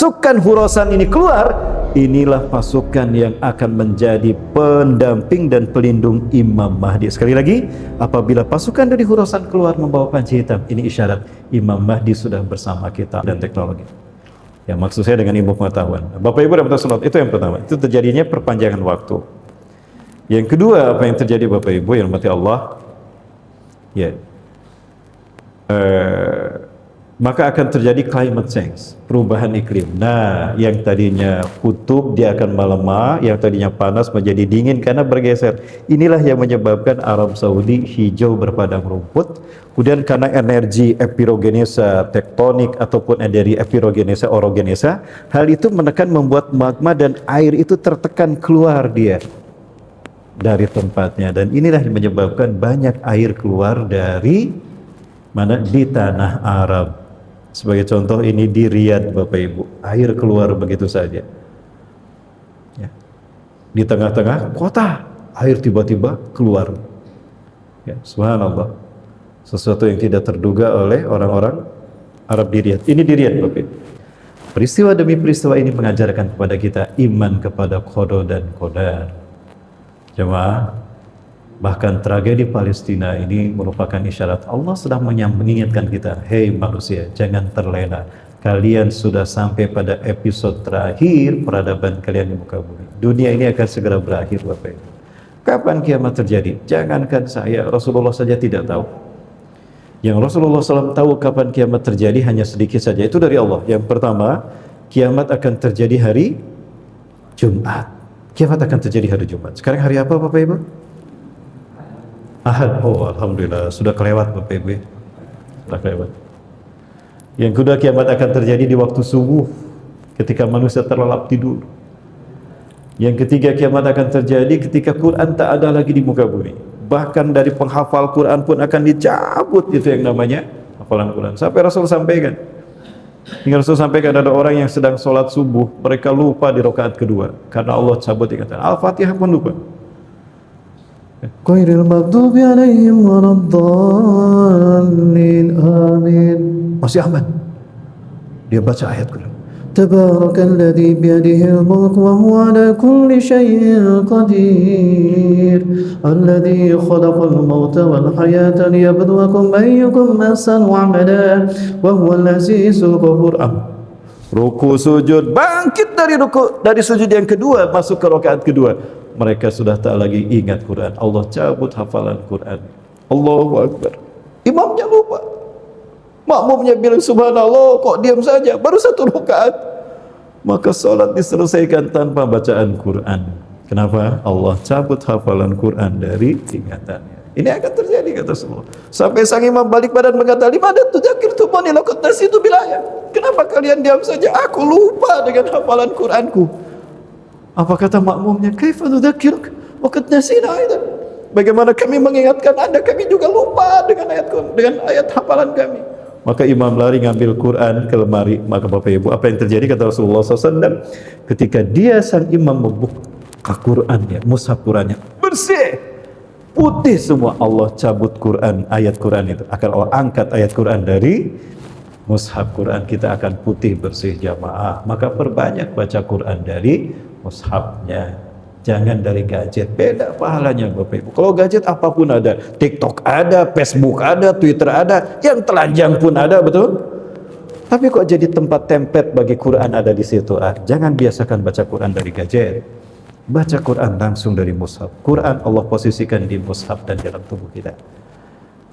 pasukan Khurasan ini keluar, inilah pasukan yang akan menjadi pendamping dan pelindung Imam Mahdi. Sekali lagi, apabila pasukan dari Khurasan keluar membawa panci hitam, ini isyarat Imam Mahdi sudah bersama kita dan teknologi. Ya, maksud saya dengan ilmu pengetahuan. Bapak Ibu dan saudara, itu yang pertama. Itu terjadinya perpanjangan waktu. Yang kedua, apa yang terjadi Bapak Ibu yang dirahmati Allah? Ya. Maka akan terjadi climate change, perubahan iklim. Nah, yang tadinya kutub dia akan melemah, yang tadinya panas menjadi dingin karena bergeser. Inilah yang menyebabkan Arab Saudi hijau berpadang rumput. Kemudian karena energi epirogenesa tektonik ataupun dari epirogenesa orogenesa, hal itu menekan membuat magma dan air itu tertekan keluar dia dari tempatnya, dan inilah yang menyebabkan banyak air keluar dari mana di tanah Arab. Sebagai contoh ini di Riyadh Bapak Ibu, air keluar begitu saja. Ya. Di tengah-tengah kota, air tiba-tiba keluar. Ya, subhanallah. Sesuatu yang tidak terduga oleh orang-orang Arab di Riyadh. Ini di Riyadh Bapak Ibu. Peristiwa demi peristiwa ini mengajarkan kepada kita iman kepada qada dan qadar. Jemaah, bahkan tragedi Palestina ini merupakan isyarat Allah sedang mengingatkan kita, hei manusia, jangan terlena. Kalian sudah sampai pada episode terakhir peradaban kalian di muka bumi. Dunia ini akan segera berakhir Bapak Ibu. Kapan kiamat terjadi? Jangankan saya, Rasulullah saja tidak tahu. Yang Rasulullah SAW tahu kapan kiamat terjadi hanya sedikit saja. Itu dari Allah. Yang pertama, kiamat akan terjadi hari Jumat. Kiamat akan terjadi hari Jumat. Sekarang hari apa Bapak Ibu? Ahad. Oh, alhamdulillah sudah kelewat Bapak Ibu. Sudah kelewat. Yang kedua, kiamat akan terjadi di waktu subuh ketika manusia terlelap tidur. Yang ketiga, kiamat akan terjadi ketika Quran tak ada lagi di muka bumi. Bahkan dari penghafal Quran pun akan dicabut itu yang namanya hafalan Quran. Sampai Rasul sampaikan. Hingga Rasul sampaikan ada orang yang sedang sholat subuh, mereka lupa di rakaat kedua karena Allah cabut ikatan. Al-Fatihah pun lupa. Ghairil maghdubi alaihim waladdallin, amin. Masih aman. Dia baca ayat Quran. Tabarakalladzi biyadihil mulk wa huwa ala kulli syai'in qadir. Alladzi khalaqal mauta wal hayata liyabluwakum ayyukum ahsanu amala wa huwal azizul ghafur. Ruku sujud, bangkit dari ruku, dari sujud yang kedua masuk ke rakaat kedua. Mereka sudah tak lagi ingat Quran. Allah cabut hafalan Quran. Allahu Akbar. Imamnya lupa. Makmumnya bilang subhanallah, kok diam saja, baru satu rakaat. Maka sholat diselesaikan tanpa bacaan Quran. Kenapa? Allah cabut hafalan Quran dari ingatannya. Ini akan terjadi kata Rasulullah. Sampai sang imam balik badan berkata, "Limana tudzakirtumuni laqad nasitu bil ayat?" Kenapa kalian diam saja? Aku lupa dengan hafalan Quranku. Apa kata makmumnya? "Kaifa nudzakiruk wa qad nasina aidan?" Bagaimana kami mengingatkan Anda, kami juga lupa dengan ayat hafalan kami. Maka imam lari ngambil Quran ke lemari. Maka Bapak Ibu, apa yang terjadi kata Rasulullah SAW? Ketika dia sang imam membuka Qurannya, mushaf Qurannya bersih, putih semua. Allah cabut Quran, ayat Quran itu. Akan Allah angkat ayat Quran dari mushaf Quran. Kita akan putih bersih jamaah. Maka perbanyak baca Quran dari mushafnya. Jangan dari gadget, beda pahalanya Bapak Ibu. Kalau gadget apapun ada, TikTok ada, Facebook ada, Twitter ada, yang telanjang pun ada, betul? Tapi kok jadi tempat template bagi Quran ada di situ? Jangan biasakan baca Quran dari gadget. Baca Quran langsung dari mushaf. Quran Allah posisikan di mushaf dan dalam tubuh kita.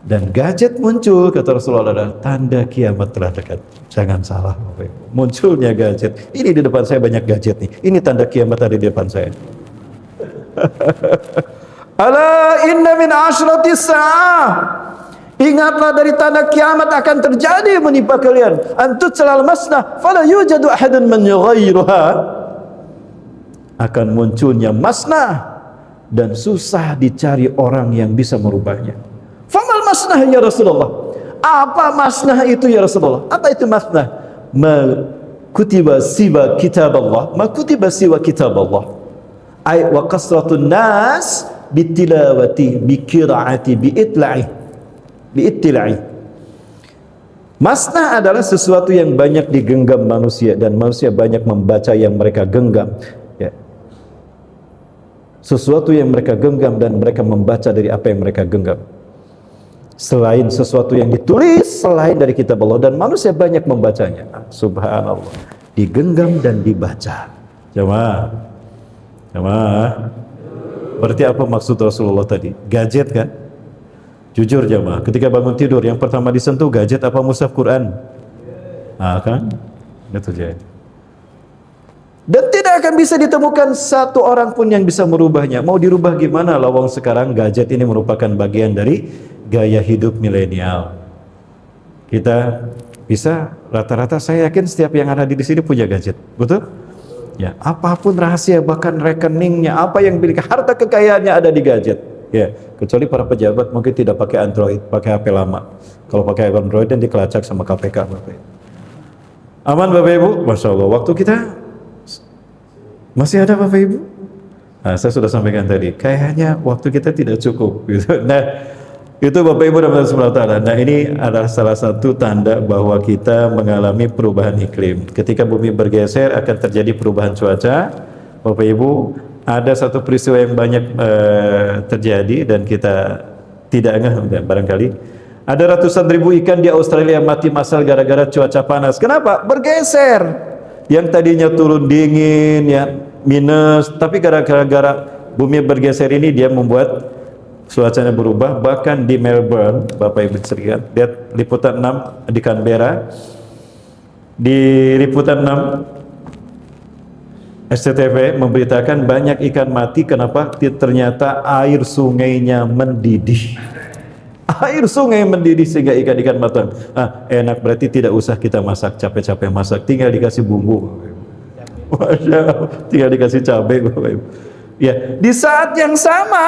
Dan gadget muncul, kata Rasulullah, adalah tanda kiamat telah dekat. Jangan salah Bapak Ibu. Munculnya gadget. Ini di depan saya banyak gadget nih. Ini tanda kiamat ada di depan saya. Ala inna min ashratis sa'ah. Ingatlah dari tanda kiamat akan terjadi menimpa kalian. Antut selal masnah fala yujadu ahadun man yughayyiruha. Akan munculnya masnah dan susah dicari orang yang bisa merubahnya. Famal masnah ya Rasulullah? Apa masnah itu ya Rasulullah? Apa itu masnah? Ma kutiba siwa kitab Allah. Ma kutiba siwa kitab Allah. Ay wa kasratun nas bitilawati bikiraati biitla'i. Masnah adalah sesuatu yang banyak digenggam manusia dan manusia banyak membaca yang mereka genggam. Ya. Sesuatu yang mereka genggam dan mereka membaca dari apa yang mereka genggam. Selain sesuatu yang ditulis selain dari kitab Allah, dan manusia banyak membacanya. Subhanallah. Digenggam dan dibaca. Jamaah. Jamaah. Berarti apa maksud Rasulullah tadi? Gadget kan? Jujur jamaah, ketika bangun tidur yang pertama disentuh gadget apa mushaf Quran? Kan? Itu jadi. Dan tidak akan bisa ditemukan satu orang pun yang bisa merubahnya. Mau dirubah gimana? Lawang sekarang gadget ini merupakan bagian dari gaya hidup milenial. Kita bisa rata-rata, saya yakin setiap yang ada di sini punya gadget, betul? Ya, apapun rahasia, bahkan rekeningnya, apa yang milik harta kekayaannya ada di gadget. Ya, kecuali para pejabat mungkin tidak pakai Android, pakai HP lama. Kalau pakai Android dan dikelacak sama KPK, Bapak. Aman Bapak Ibu? Masya Allah, waktu kita masih ada Bapak Ibu? Nah, saya sudah sampaikan tadi, kayaknya waktu kita tidak cukup gitu. Nah, itu Bapak Ibu dan Subhanahu wa ta'ala. Nah, ini adalah salah satu tanda bahwa kita mengalami perubahan iklim. Ketika bumi bergeser akan terjadi perubahan cuaca. Bapak Ibu, ada satu peristiwa yang banyak terjadi dan kita tidak ngeh barangkali. Ada ratusan ribu ikan di Australia mati massal gara-gara cuaca panas. Kenapa? Bergeser. Yang tadinya turun dingin ya minus, tapi gara-gara bumi bergeser ini dia membuat cuacanya berubah. Bahkan di Melbourne, Bapak Ibu sekalian, lihat liputan 6 di Canberra. Di liputan 6 SCTV memberitakan banyak ikan mati. Kenapa? Ternyata air sungainya mendidih. Air sungai mendidih sehingga ikan-ikan matang. Enak, berarti tidak usah kita masak, capek-capek masak, tinggal dikasih bumbu. Masya Allah, tinggal dikasih cabai, Bapak Ibu. Ya, di saat yang sama,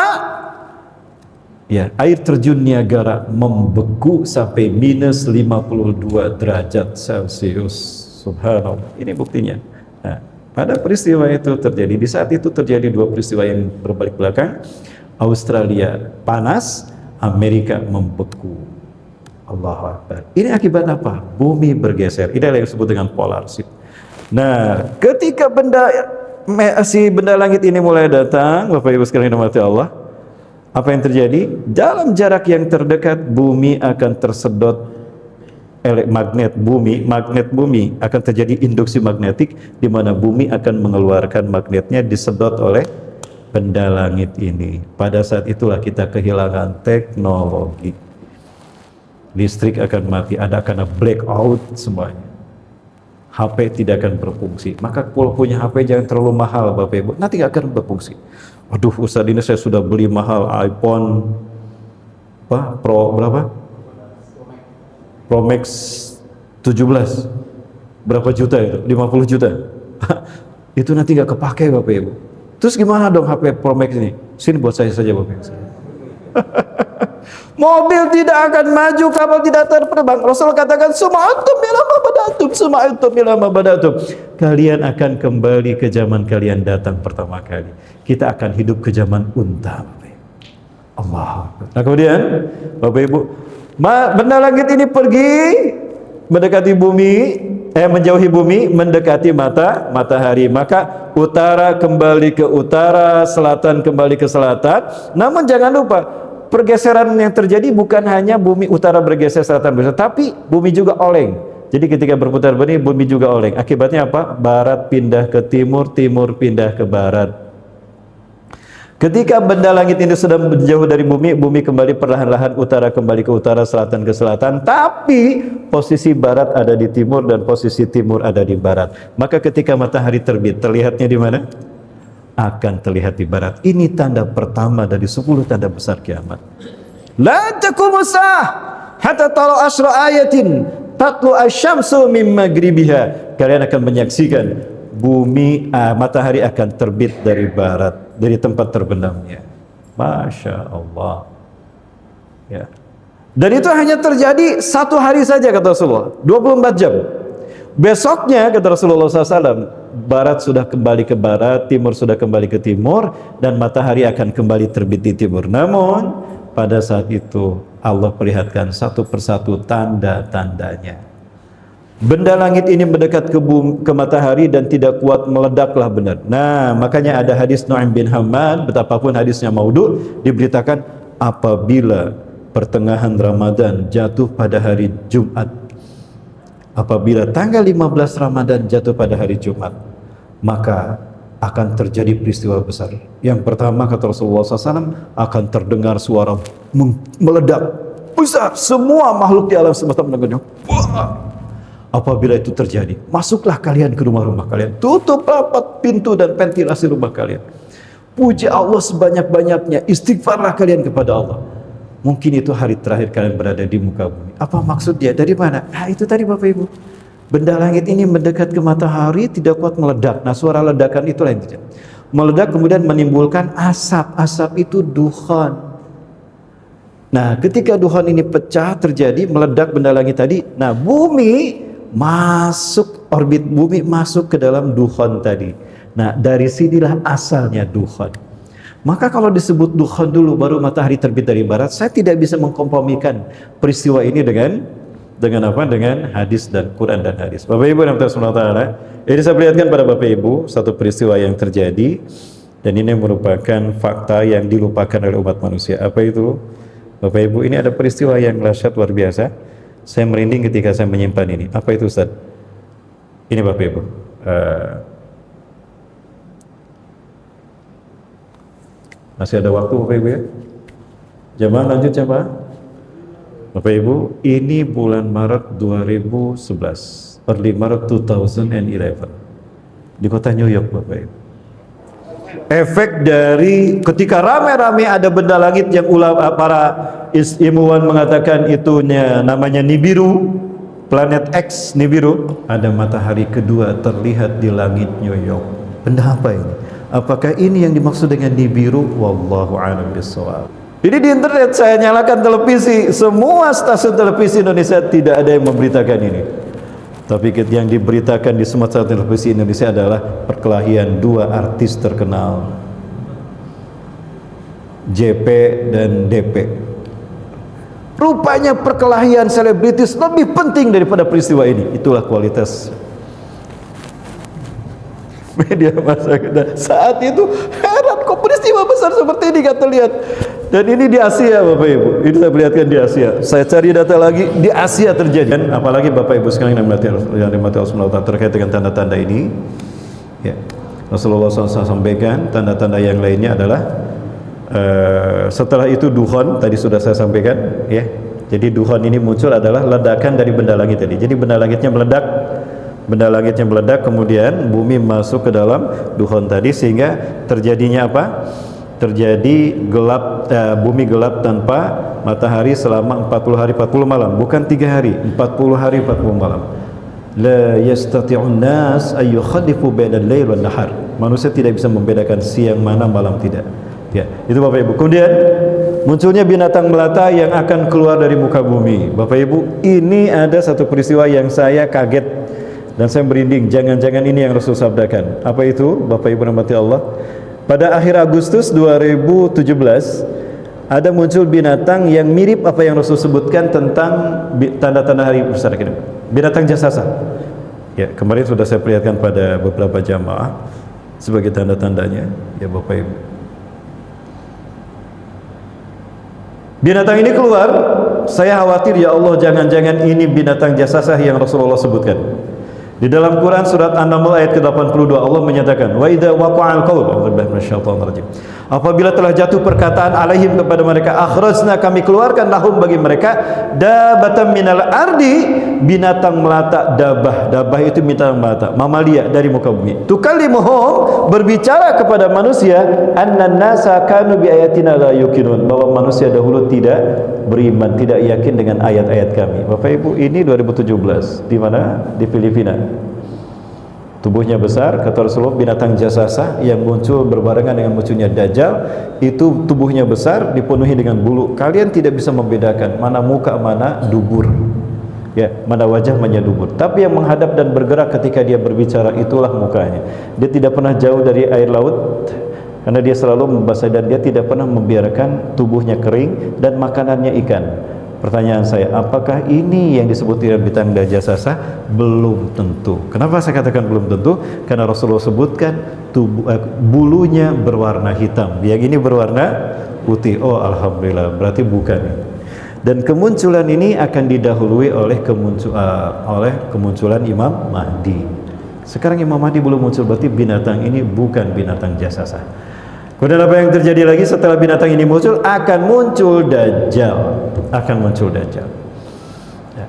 ya, air terjun Niagara membeku sampai minus 52 derajat Celcius. Subhanallah. Ini buktinya. Nah, pada peristiwa itu terjadi, di saat itu terjadi dua peristiwa yang berbalik belakang. Australia panas, Amerika membeku. Allahu Akbar. Ini akibat apa? Bumi bergeser. Ini yang disebut dengan polar shift. Nah, ketika benda langit ini mulai datang, Bapak Ibu sekalian dirahmati Allah, apa yang terjadi? Dalam jarak yang terdekat, bumi akan tersedot magnet bumi akan terjadi induksi magnetik, di mana bumi akan mengeluarkan magnetnya disedot oleh benda langit ini. Pada saat itulah kita kehilangan teknologi. Listrik akan mati, ada karena blackout semuanya. HP tidak akan berfungsi. Maka kalau punya HP jangan terlalu mahal Bapak Ibu, nanti nggak akan berfungsi. Aduh Ustaz, ini saya sudah beli mahal iPhone Pro berapa? Pro Max 17 berapa juta itu? 50 juta. Itu nanti nggak kepake Bapak Ibu. Terus gimana dong HP Pro Max ini? Sini buat saya saja Bapak Ibu. Mobil tidak akan maju, kapal tidak terbang. Rasul katakan, suma'antum ilama badatum, suma'antum ilama badatum. Kalian akan kembali ke zaman kalian datang pertama kali. Kita akan hidup ke zaman unta. Allah. Nah kemudian Bapak Ibu, benda langit ini pergi mendekati bumi, menjauhi bumi, mendekati matahari. Maka utara kembali ke utara, selatan kembali ke selatan. Namun jangan lupa, pergeseran yang terjadi bukan hanya bumi utara bergeser, selatan bergeser, tapi bumi juga oleng. Jadi ketika berputar bumi, bumi juga oleng. Akibatnya apa? Barat pindah ke timur, timur pindah ke barat. Ketika benda langit ini sudah menjauh dari bumi, bumi kembali perlahan-lahan, utara kembali ke utara, selatan ke selatan, tapi posisi barat ada di timur dan posisi timur ada di barat. Maka ketika matahari terbit, terlihatnya di mana? Akan terlihat di barat. Ini tanda pertama dari 10 tanda besar kiamat. La taqumu sa'ah hatta tara asyra ayatin tatlu asy-syamsu min maghribiha. Kalian akan menyaksikan bumi, matahari akan terbit dari barat, dari tempat terbenamnya. Masya Allah. Ya. Dan itu hanya terjadi satu hari saja kata Rasulullah, 24 jam. Besoknya kata Rasulullah SAW, barat sudah kembali ke barat, timur sudah kembali ke timur, dan matahari akan kembali terbit di timur. Namun pada saat itu Allah perlihatkan satu persatu tanda-tandanya. Benda langit ini mendekat ke matahari dan tidak kuat, meledaklah benar. Nah, makanya ada hadis Nu'aim bin Hammad, betapapun hadisnya maudhu, diberitakan apabila pertengahan Ramadan jatuh pada hari Jumat, apabila tanggal 15 Ramadan jatuh pada hari Jumat, maka akan terjadi peristiwa besar. Yang pertama, kata Rasulullah SAW, akan terdengar suara meledak besar, semua makhluk di alam semesta mendengarnya. Apabila itu terjadi, masuklah kalian ke rumah-rumah kalian, tutup rapat pintu dan ventilasi rumah kalian, puji Allah sebanyak-banyaknya, istighfarlah kalian kepada Allah. Mungkin itu hari terakhir kalian berada di muka bumi. Apa maksud dia? Dari mana? Nah, itu tadi Bapak Ibu, benda langit ini mendekat ke matahari, tidak kuat, meledak. Nah, suara ledakan itulah yang terjadi. Meledak kemudian menimbulkan asap. Asap itu duhan. Nah, ketika duhan ini pecah, terjadi meledak benda langit tadi. Nah, bumi masuk, orbit bumi masuk ke dalam duhan tadi. Nah, dari sinilah asalnya duhan. Maka kalau disebut duhan dulu baru matahari terbit dari barat, saya tidak bisa mengkompromikan peristiwa ini dengan apa? Dengan hadis dan Quran dan hadis. Bapak Ibu yang Allah, ini saya perlihatkan pada Bapak Ibu satu peristiwa yang terjadi, dan ini merupakan fakta yang dilupakan oleh umat manusia. Apa itu? Bapak Ibu, ini ada peristiwa yang dahsyat luar biasa. Saya merinding ketika saya menyimpan ini. Apa itu, Ustaz? Ini Bapak Ibu. Masih ada waktu Bapak Ibu ya? Jamaah lanjut jamaah. Bapak Ibu, ini bulan Maret 2011, early Maret 2011 di kota New York Bapak Ibu. Efek dari ketika rame-rame ada benda langit yang para ilmuwan mengatakan itunya namanya Nibiru, planet X Nibiru, ada matahari kedua terlihat di langit New York. Benda apa ini? Apakah ini yang dimaksud dengan Nibiru? Wallahu a'lam bishawab. Jadi di internet saya nyalakan televisi, semua stasiun televisi Indonesia tidak ada yang memberitakan ini. Tapi yang diberitakan di semua stasiun televisi Indonesia adalah perkelahian dua artis terkenal, JP dan DP. Rupanya perkelahian selebritis lebih penting daripada peristiwa ini. Itulah kualitas media masa kita saat itu. Heran, kok peristiwa besar seperti ini kata lihat. Dan ini di Asia Bapak Ibu. Ini saya perlihatkan di Asia. Saya cari data lagi, di Asia terjadi. Dan apalagi Bapak Ibu sekalian yang dimati Allah terkait dengan tanda-tanda ini. Ya. Rasulullah SAW sampaikan tanda-tanda yang lainnya adalah setelah itu duhon, tadi sudah saya sampaikan ya. Jadi duhon ini muncul adalah ledakan dari benda langit tadi. Jadi benda langitnya meledak, kemudian bumi masuk ke dalam duhon tadi, sehingga terjadinya apa? Terjadi gelap, bumi gelap tanpa matahari selama 40 hari 40 malam, bukan 3 hari, 40 hari 40 malam. La yastati'un nas ay yukhalifu bainal lail wan nahar. Manusia tidak bisa membedakan siang mana malam tidak. Ya, itu Bapak Ibu. Kemudian munculnya binatang melata yang akan keluar dari muka bumi. Bapak Ibu, ini ada satu peristiwa yang saya kaget dan saya merinding. Jangan-jangan ini yang Rasul sabdakan. Apa itu? Bapak Ibu rahmati Allah. Pada akhir Agustus 2017 ada muncul binatang yang mirip apa yang Rasul sebutkan tentang tanda-tanda hari besar ini. Binatang jasasa. Ya, kemarin sudah saya perlihatkan pada beberapa jamaah sebagai tanda-tandanya. Ya Bapak Ibu. Binatang ini keluar, saya khawatir ya Allah jangan-jangan ini binatang jasasa yang Rasulullah sebutkan. Di dalam Quran surat An-Naml ayat ke-82 Allah menyatakan, wa idza waqa'al qaul, apabila telah jatuh perkataan alaihim kepada mereka, akhrajna, kami keluarkan lahum bagi mereka dabatan minal ardi, binatang melata. Dabah itu binatang melata, mamalia dari muka bumi. Tukallimuhum, berbicara kepada manusia, annan nasa kanu bi ayatina la yuqinun, bahwa manusia dahulu tidak beriman, tidak yakin dengan ayat-ayat kami. Bapak Ibu, ini 2017 di mana? Di Filipina. Tubuhnya besar, kata Rasulullah, binatang jasasa yang muncul berbarengan dengan munculnya Dajjal, itu tubuhnya besar, dipenuhi dengan bulu. Kalian tidak bisa membedakan mana muka, mana dubur. Ya, mana wajah, mana dubur. Tapi yang menghadap dan bergerak ketika dia berbicara itulah mukanya. Dia tidak pernah jauh dari air laut, karena dia selalu membasah dan dia tidak pernah membiarkan tubuhnya kering dan makanannya ikan. Pertanyaan saya, apakah ini yang disebut dengan bintang Dajjal sasa? Belum tentu. Kenapa saya katakan belum tentu? Karena Rasulullah sebutkan bulunya berwarna hitam, yang ini berwarna putih. Oh, alhamdulillah, berarti bukan. Dan kemunculan ini akan didahului oleh kemunculan Imam Mahdi. Sekarang Imam Mahdi belum muncul, berarti binatang ini bukan binatang jasasa. Kemudian apa yang terjadi lagi setelah binatang ini muncul? Akan muncul Dajjal. Akan muncul Dajjal. Ya.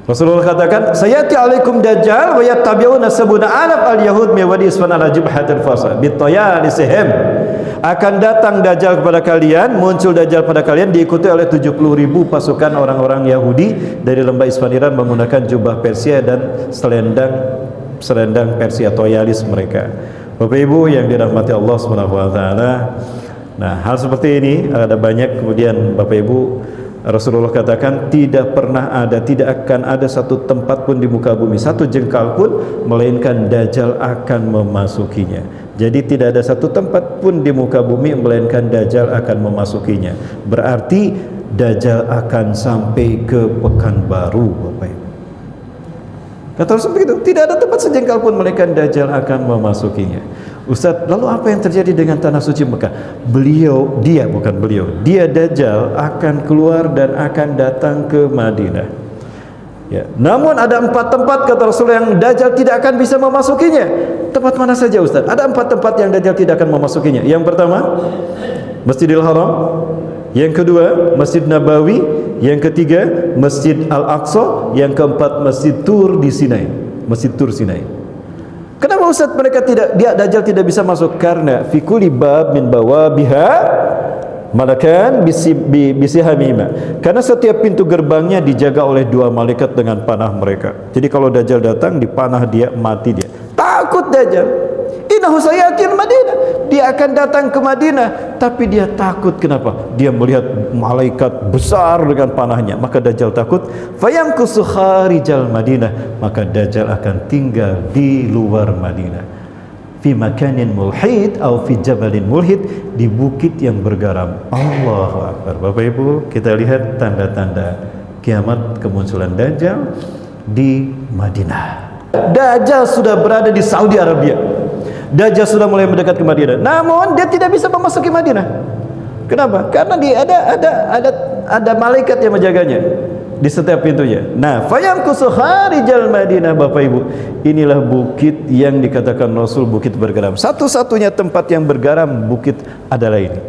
Rasulullah katakan, "Sayati alaikum Dajjal wa yattabi'una sabuna alaf al-yahud min wadi isfan ala jubhatil fasa bitayalisihim." Akan datang Dajjal kepada kalian, muncul Dajjal pada kalian diikuti oleh 70.000 pasukan orang-orang Yahudi dari lembah Isfaniran menggunakan jubah Persia dan selendang Persia atau yalis mereka. Bapak Ibu yang dirahmati Allah Subhanahu wa taala. Nah, hal seperti ini ada banyak. Kemudian Bapak Ibu, Rasulullah katakan tidak akan ada satu tempat pun di muka bumi, satu jengkal pun, melainkan Dajjal akan memasukinya. Jadi tidak ada satu tempat pun di muka bumi melainkan Dajjal akan memasukinya. Berarti Dajjal akan sampai ke Pekanbaru, Bapak Ibu. Kata Rasul begitu, tidak ada tempat sejengkal pun melainkan Dajjal akan memasukinya. Ustaz, lalu apa yang terjadi dengan tanah suci Mekah? Dia Dajjal akan keluar dan akan datang ke Madinah. Ya. Namun ada 4 tempat kata Rasul yang Dajjal tidak akan bisa memasukinya. Tempat mana saja Ustaz? Ada 4 tempat yang Dajjal tidak akan memasukinya. Yang pertama, Masjidil Haram. Yang kedua, Masjid Nabawi. Yang ketiga, Masjid Al-Aqsa. Yang keempat, Masjid Tur di Sinai. Masjid Tur Sinai. Kenapa Ustaz Dajjal tidak bisa masuk? Karena fi kulli bab min bawabiha malakan bisihamima. Karena setiap pintu gerbangnya dijaga oleh 2 malaikat dengan panah mereka. Jadi kalau Dajjal datang, dipanah dia, mati dia. Takut Dajjal. Innahu sayatil Madinah. Dia akan datang ke Madinah, tapi dia takut. Kenapa? Dia melihat malaikat besar dengan panahnya, maka Dajjal takut. Fayamkusu kharijal Madinah, maka Dajjal akan tinggal di luar Madinah. Fi makanin mulhid atau fi jabalin mulhid, di bukit yang bergaram. Allahu Akbar. Bapak Ibu, kita lihat tanda-tanda kiamat kemunculan Dajjal di Madinah. Dajjal sudah berada di Saudi Arabia. Dajjal sudah mulai mendekat ke Madinah. Namun dia tidak bisa memasuki Madinah. Kenapa? Karena dia ada malaikat yang menjaganya di setiap pintunya. Nah, fayamkusu kharijal Madinah, Bapak Ibu. Inilah bukit yang dikatakan Rasul bukit bergaram. Satu-satunya tempat yang bergaram bukit adalah ini.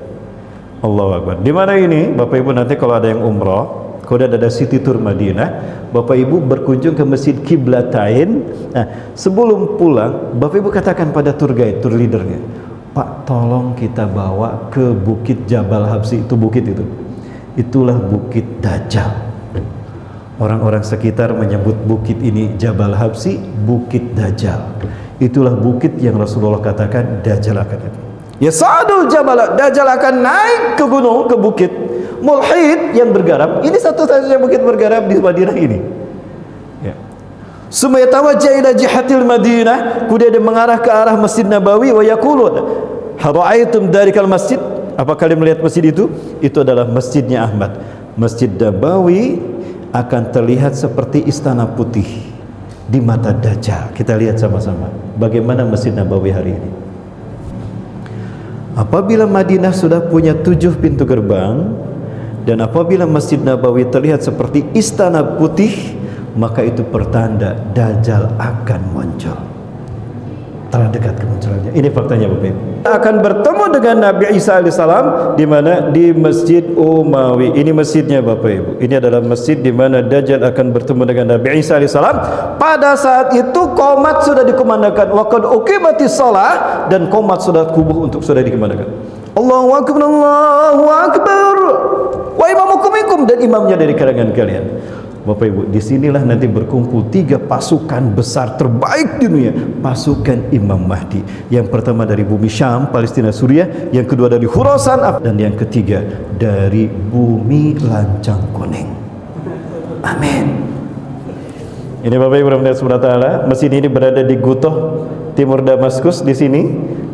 Allahu Akbar. Di mana ini? Bapak Ibu, nanti kalau ada yang umrah, kalau ada City Tour Madinah, Bapak Ibu berkunjung ke Masjid Qiblatain. Nah, sebelum pulang, Bapak Ibu katakan pada tour guide, tour leadernya, Pak, tolong kita bawa ke Bukit Jabal Habsi. Itu bukit itu. Itulah Bukit Dajjal. Orang-orang sekitar menyebut bukit ini Jabal Habsi, Bukit Dajjal. Itulah bukit yang Rasulullah katakan Dajjal akan datang. Ya sa'adul jabal, Dajjal akan naik ke gunung, ke bukit mulhid yang bergaram. Ini satu-satunya bukit bergaram di Madinah ini. Ya. Summa yatawajjah ila jihatil Madinah, kemudian dia mengarah ke arah Masjid Nabawi wa yaqulun, "Hara'aitum darikal masjid?" Apa kalian melihat masjid itu? Itu adalah masjidnya Ahmad. Masjid Nabawi akan terlihat seperti istana putih di mata Dajjal. Kita lihat sama-sama bagaimana Masjid Nabawi hari ini. Apabila Madinah sudah punya 7 pintu gerbang, dan apabila Masjid Nabawi terlihat seperti istana putih, maka itu pertanda Dajjal akan muncul. Telah dekat kemunculannya. Ini faktanya Bapak Ibu. Akan bertemu dengan Nabi Isa alaihissalam di mana? Di Masjid Umawi. Ini masjidnya Bapak Ibu. Ini adalah masjid di mana Dajjal akan bertemu dengan Nabi Isa alaihissalam. Pada saat itu qomat sudah dikumandangkan. Wa qad uqimatis shalah, dan qomat sudah kubuh untuk sudah dikumandangkan. Allahu akbar, Allahu akbar. Wa imamukum minkum, dan imamnya dari kalangan kalian. Bapak Ibu, disinilah nanti berkumpul 3 pasukan besar terbaik di dunia. Pasukan Imam Mahdi. Yang pertama dari bumi Syam, Palestina, Suriah. Yang kedua dari Khurasan, dan yang ketiga dari bumi Lancang Kuning. Amin. Ini Bapak Ibu rahmatullahi wabarakatuh. Masjid ini berada di Gutoh, timur Damaskus di sini.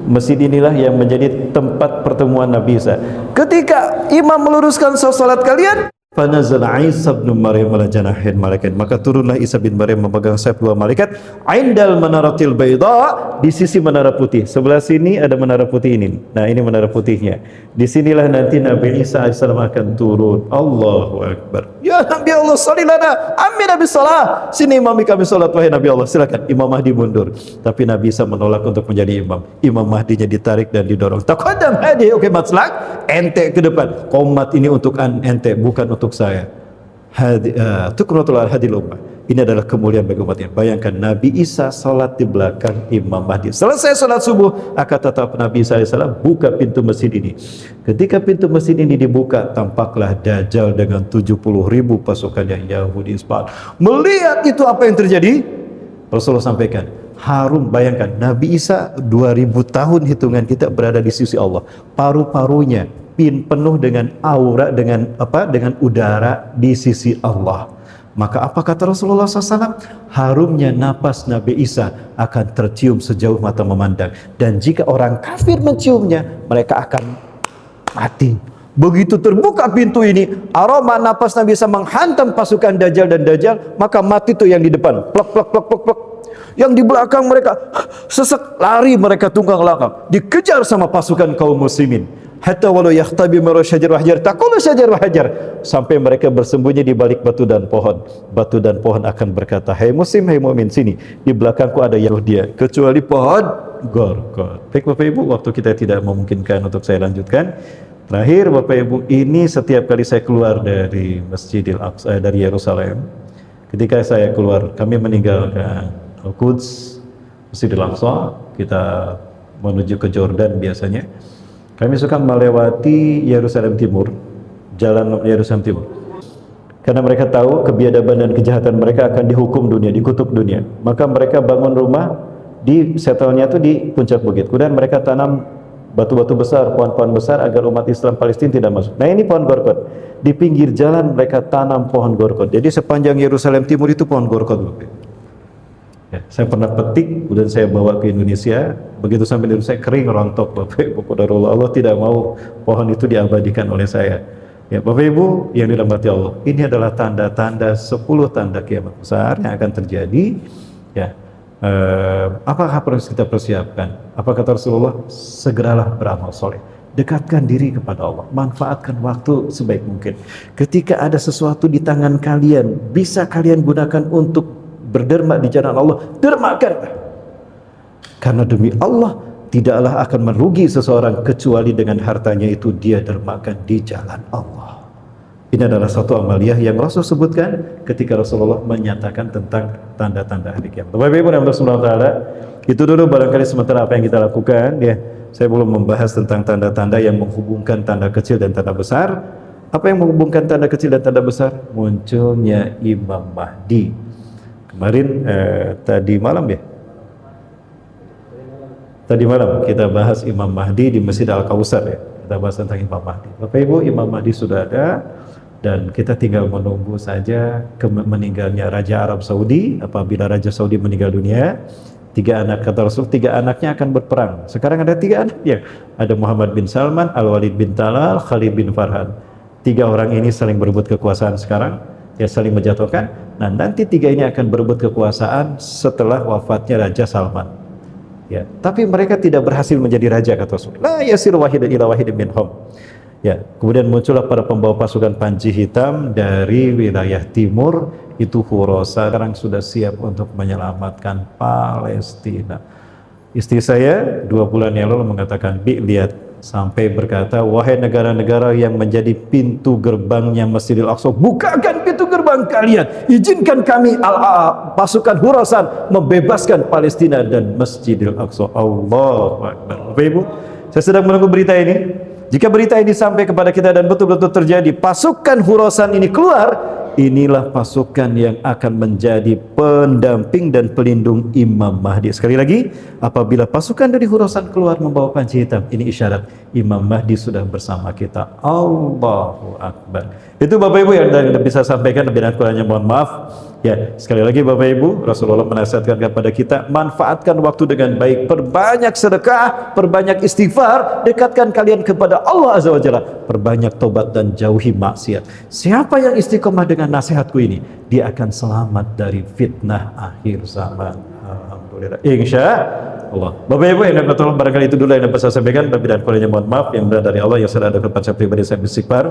masjid inilah yang menjadi tempat pertemuan Nabi Isa. Ketika imam meluruskan salat kalian, fanazala Isa bin Maryam ala janahin malaikat, maka turunlah Isa bin Maryam memegang sayap dua malaikat indal manaratil baydha, di sisi menara putih. Sebelah sini ada menara putih ini. Nah, ini menara putihnya. Disinilah nanti Nabi Isa AS akan turun. Allahu Akbar. Ya Nabi Allah, salli lana, amin Nabi salah. Sini imami kami salat, wahai Nabi Allah. Silakan. Imam Mahdi mundur. Tapi Nabi Isa menolak untuk menjadi imam. Imam Mahdinya ditarik dan didorong. Taqaddam hadi, oke matslak, ente ke depan. Qomat ini untuk ente, bukan untuk saya. Tukratul hadil ummah. Ini adalah kemuliaan bagi umat ini. Bayangkan Nabi Isa salat di belakang Imam Mahdi. Selesai salat subuh, akan tetap Nabi Isa AS buka pintu masjid ini. Ketika pintu masjid ini dibuka, tampaklah Dajjal dengan 70.000 pasukannya Yahudi Isfahan. Melihat itu, apa yang terjadi? Rasulullah sampaikan, harum. Bayangkan Nabi Isa 2000 tahun hitungan kita berada di sisi Allah. Paru-parunya penuh dengan aura, dengan udara di sisi Allah. Maka apa kata Rasulullah SAW? Harumnya napas Nabi Isa akan tercium sejauh mata memandang. Dan jika orang kafir menciumnya, mereka akan mati. Begitu terbuka pintu ini, aroma napas Nabi Isa menghantam pasukan Dajjal dan Dajjal, maka mati tuh yang di depan. Plak, plak, plak, plak, plak. Yang di belakang mereka sesek, lari mereka tunggang langkah, dikejar sama pasukan kaum muslimin. Hatta walau yahtabi mara syajar wa hajar taqulu syajar wa hajar, sampai mereka bersembunyi di balik batu dan pohon. Batu dan pohon akan berkata, "Hai muslim, hai mukmin, sini. Di belakangku ada Yahudi, kecuali pohon Gorkot." Baik Bapak Ibu, waktu kita tidak memungkinkan untuk saya lanjutkan. Terakhir Bapak Ibu, ini setiap kali saya keluar dari Masjidil Aqsa, dari Yerusalem, ketika saya keluar, kami meninggalkan Al-Quds, Masjidil Aqsa, kita menuju ke Jordan biasanya. Kami suka melewati Yerusalem Timur, jalan Yerusalem Timur. Karena mereka tahu kebiadaban dan kejahatan mereka akan dihukum dunia, dikutuk dunia. Maka mereka bangun rumah di setelnya itu di puncak bukit. Kemudian mereka tanam batu-batu besar, pohon-pohon besar agar umat Islam Palestina tidak masuk. Nah, ini pohon Gorkot. Di pinggir jalan mereka tanam pohon Gorkot. Jadi sepanjang Yerusalem Timur itu pohon Gorkot. Ya, saya pernah petik, kemudian saya bawa ke Indonesia. Begitu sampai di Indonesia kering, rontok Bapak Ibu. Qadarullah, Allah tidak mau pohon itu diabadikan oleh saya. Ya Bapak Ibu yang dirahmati Allah, ini adalah tanda-tanda 10 tanda kiamat besar yang akan terjadi. Ya, apakah harus kita persiapkan? Apa kata Rasulullah? Segeralah beramal soleh, dekatkan diri kepada Allah, manfaatkan waktu sebaik mungkin. Ketika ada sesuatu di tangan kalian, bisa kalian gunakan untuk berderma di jalan Allah, dermakan. Karena demi Allah tidaklah akan merugi seseorang kecuali dengan hartanya itu dia dermakan di jalan Allah. Ini adalah satu amaliyah yang Rasul sebutkan ketika Rasulullah menyatakan tentang tanda-tanda hari kiamat. Bapak Ibu Allah Subhanahu wa taala, itu dulu barangkali sementara apa yang kita lakukan ya. Saya belum membahas tentang tanda-tanda yang menghubungkan tanda kecil dan tanda besar. Apa yang menghubungkan tanda kecil dan tanda besar? Munculnya Imam Mahdi. Kemarin tadi malam kita bahas Imam Mahdi di Masjid Al-Kausar ya. Kita bahas tentang Imam Mahdi. Bapak Ibu, Imam Mahdi sudah ada dan kita tinggal menunggu saja meninggalnya Raja Arab Saudi. Apabila Raja Saudi meninggal dunia, 3 anak kata Rasul, 3 anaknya akan berperang. Sekarang ada 3 anak ya. Ada Muhammad bin Salman, Al-Walid bin Talal, Khalid bin Farhan. 3 orang ini saling berebut kekuasaan sekarang, ya saling menjatuhkan. Nah, nanti 3 ini akan berebut kekuasaan setelah wafatnya Raja Salman. Ya, tapi mereka tidak berhasil menjadi raja kata Rasul. La yasir wahidun ila wahidin minhum. Ya, kemudian muncullah para pembawa pasukan panji hitam dari wilayah timur, itu Khurasan, sekarang sudah siap untuk menyelamatkan Palestina. Istri saya 2 bulan yang lalu mengatakan, "Bi, lihat," sampai berkata, "Wahai negara-negara yang menjadi pintu gerbangnya Masjidil Aqsa, bukakan pintu gerbang kalian, izinkan kami pasukan Khurasan membebaskan Palestina dan Masjidil Aqsa." Allahu Akbar. Bapak Ibu, saya sedang menunggu berita ini. Jika berita ini sampai kepada kita dan betul-betul terjadi, pasukan Khurasan ini keluar, inilah pasukan yang akan menjadi pendamping dan pelindung Imam Mahdi. Sekali lagi, apabila pasukan dari Khurasan keluar membawa panji hitam, ini isyarat Imam Mahdi sudah bersama kita. Allahu Akbar. Itu Bapak Ibu yang bisa sampaikan, lebih dan kurangnya mohon maaf. Ya, sekali lagi Bapak Ibu, Rasulullah menasihatkan kepada kita, manfaatkan waktu dengan baik, perbanyak sedekah, perbanyak istighfar, dekatkan kalian kepada Allah Azza wa Jalla, perbanyak tobat dan jauhi maksiat. Siapa yang istiqomah dengan nasihatku ini, dia akan selamat dari fitnah akhir zaman. Alhamdulillah. Insya Allah. Bapak Ibu yang dapat tolong, barangkali itu dulu yang dapat saya sampaikan. Lebih dan kurangnya mohon maaf. Yang benar dari Allah, yang salah dari saya pribadi, saya beristighfar.